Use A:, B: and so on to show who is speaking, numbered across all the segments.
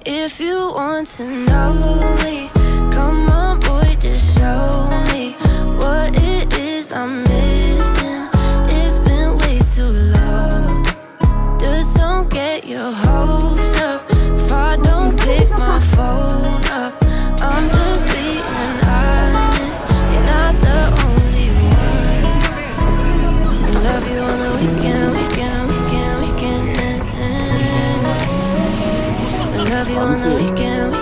A: If you want to know me, come on, boy, just show me what it is I'm missing. It's been way too long. Just don't get your hopes up if I don't pick my phone up. I'm just being honest. You're not the only one. I love you on the weekend. Love you on the weekend.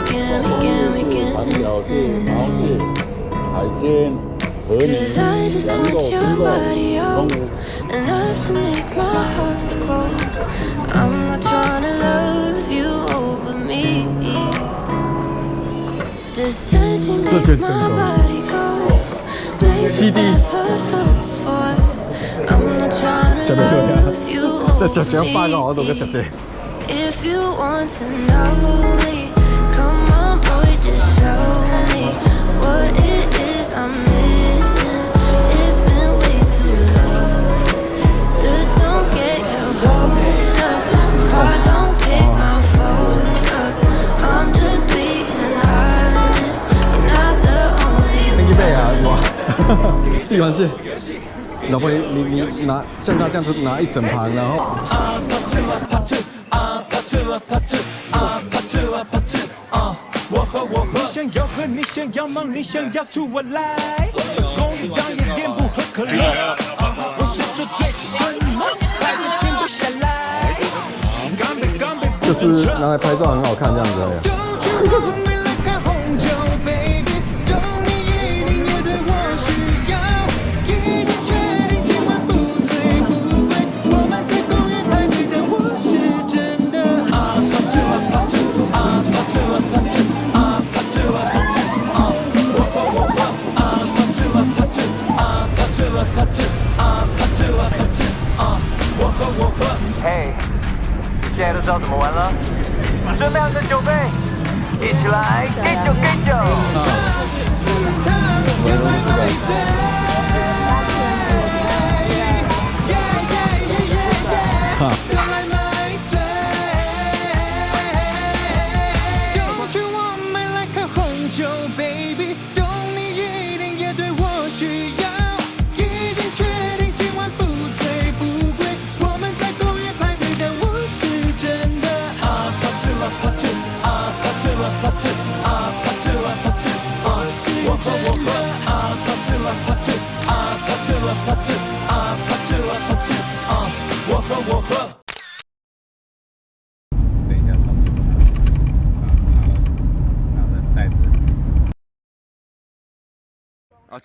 A: 'Cause I just want your body out enough to make my heart go cold. I'm not trying to love you over me. Just touching make my body go places never felt before. I'm not trying to love you over me. If you want to know me, come on, boy, just show me what it is I'm missing. It's been way too long. Just don't get your hopes up if I don't pick my phone up. I'm just being honest. You're not the only one.
B: 预备啊，是吧？地方是，老婆，你拿像他这样子拿一整盘，然后。
C: 我和你想要喝，你想要忙，你想要出我来。公里长一点不喝可乐。我是说最什么，还是停不下来。干杯干杯，
B: 就是拿来拍照很好看这样子而已。
D: 现在都知道怎么玩了，准备好你的酒杯，一起来给酒给酒。
B: 啊，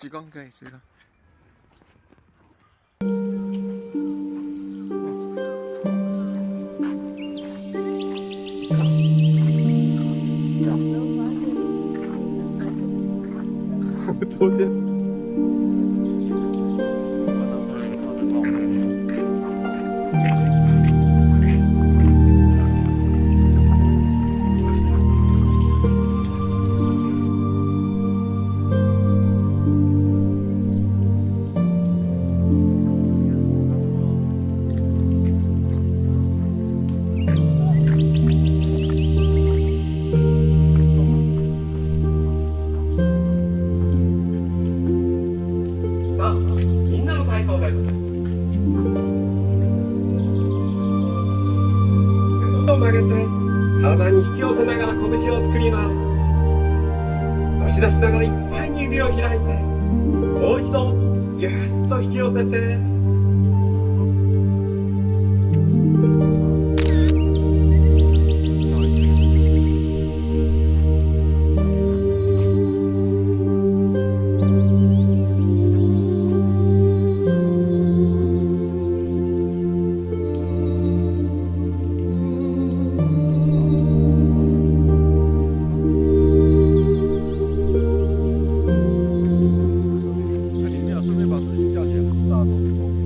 B: 鞠躬可以，鞠躬。昨天。
E: 曲げて体に引き寄せながら拳を作ります。押し出しながらいっぱいに指を開いて、もう一度ぎゅっと引き寄せて。
B: 顺便把司机叫起来。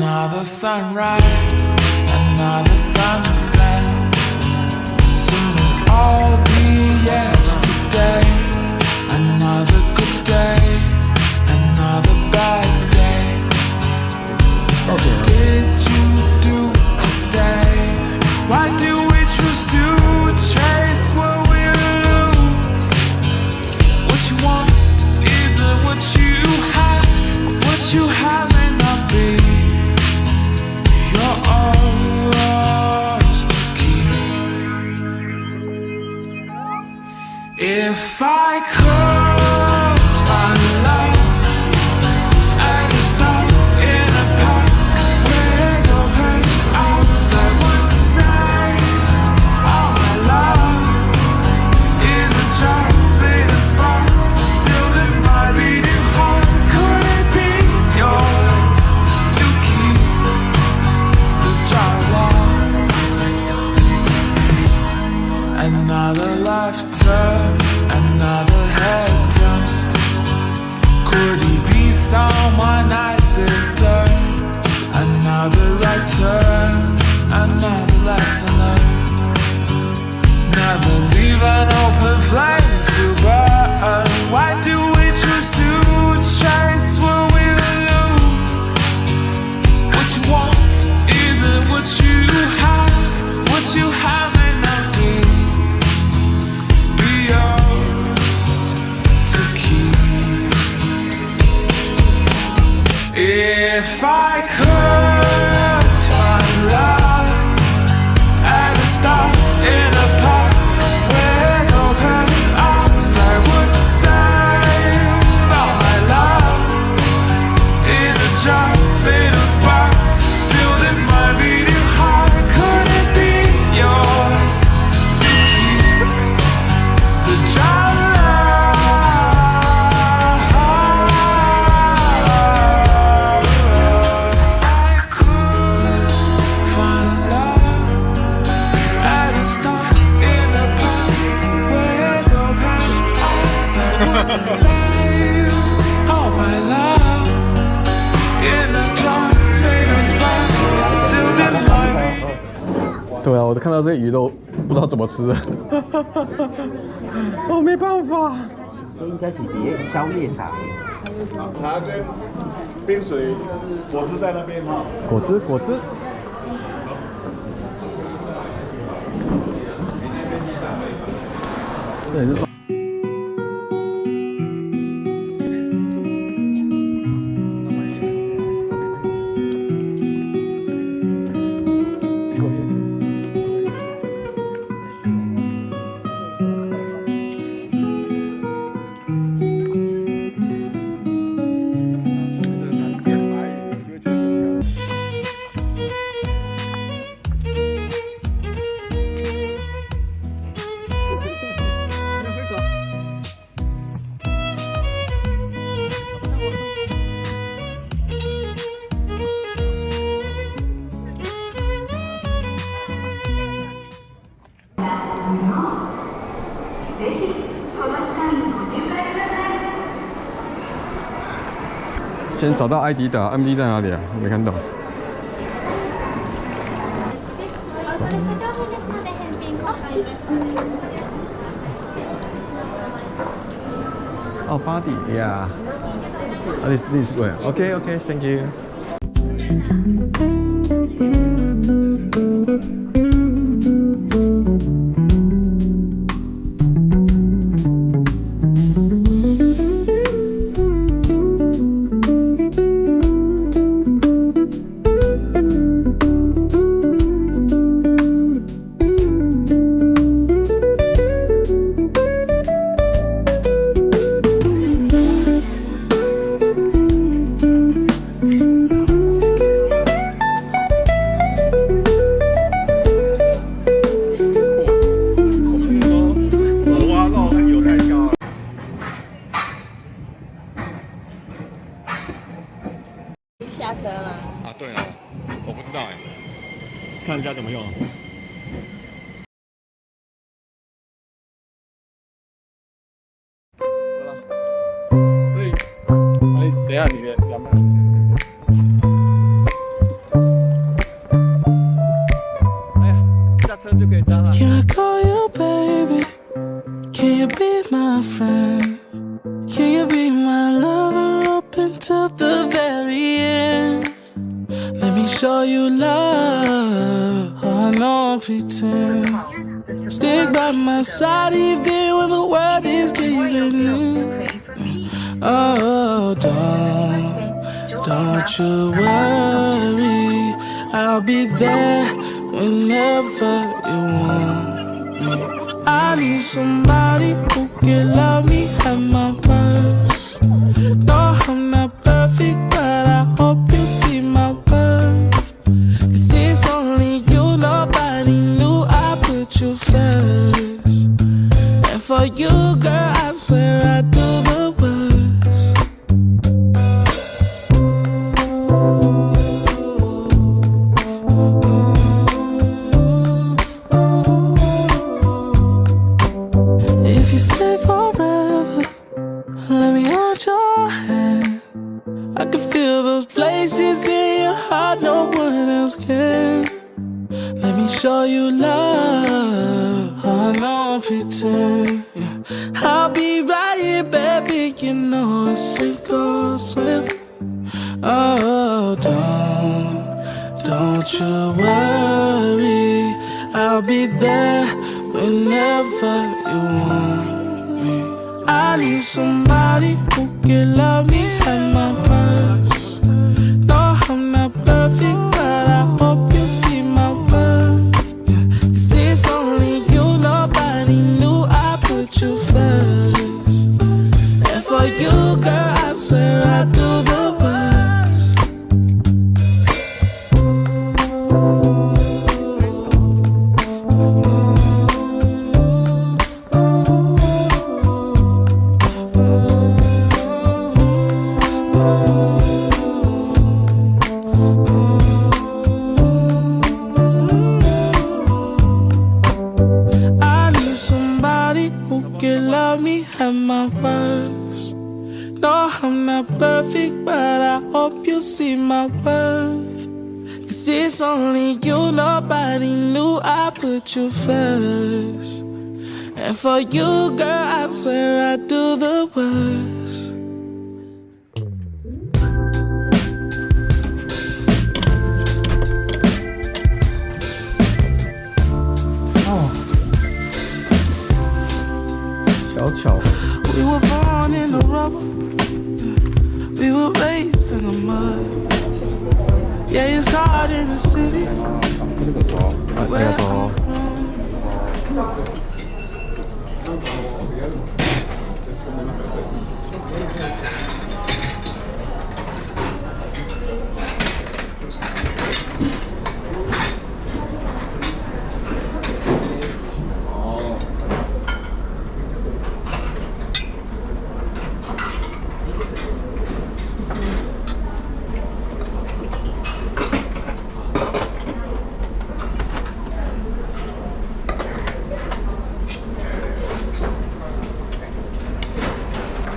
C: Another sunrise, another sunset. Soon it'll all be yesterday. Another good day, another bad day. What did you do today? Why do we choose to chase what we lose? What you want isn't what you have. What you have may not be yours to keep. If I could find love, I'd stop in a park with open arms. I would say all my love in a jar made of sparks, sealed in my beating heart. Could it be yours to keep the jar of love? Another laughter, another head turn. Could he be someone I deserve? Another right turn, another lesson learned. Never leave an open flame to burn. Why do we choose to chase what we lose? What you want isn't what you have. What you have may not be yours to keep. If I could find love, I'd stop in a park with open arms. I would save all my love in a jar made of sparks, sealed in my beating heart. Could it be yours to keep the jar of love? If I could find love, I'd stop in a park with open arms. I would save all my love in a jar made of sparks, sealed in my beating.
B: 对啊，我都看到这些鱼都不知道怎么吃，我没办法。
F: 这应该是碟宵夜场。
G: 茶跟冰水果汁在那边哈。
B: 果汁，果汁。这也是说。先找到艾迪达 ，MD 在哪里啊？没看到。哦，body yeah. This way. Okay, okay, thank you.
H: 下车吗？
B: 啊，对哦，我不知道哎，看人家怎么用。走了。所以，哎，等一下，你的200块钱。
C: show you love. I know I pretend. Stick by my side even when the world is giving in. Oh, don't you worry. I'll be there whenever you want me. I need somebody who can love me at my worst. No, I'm not perfect, but I hope you see my worth. 'Cause it's only you, nobody knew I put you first. And for you, girl, I swear I do the worst. If you stay forever, let me hold your hand. I can feel those places in your heart no one else can. Let me show you love. I know I pretend. Yeah. I'll be right here, baby. You know it's sink or swim. Oh, don't you worry. I'll be there whenever you want me. I need somebody who can love me at my worst. No, I'm not perfect, but I hope you see my worth. Yeah. 'Cause it's only you, nobody knew I put you first. And for you, girl, I swear I do the worst. I need somebody who can love me at my worst. No, I'm not perfect, but I hope you see my worth. 'Cause it's only you, nobody knew I put you first. And for you, girl, I swear I do the worst.
B: 小巧。
C: We were born in the rubble. We were raised in the mud. Yeah, it's hard in the city.
B: ありがとう。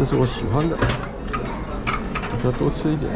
B: 这是我喜欢的，我就要多吃一点。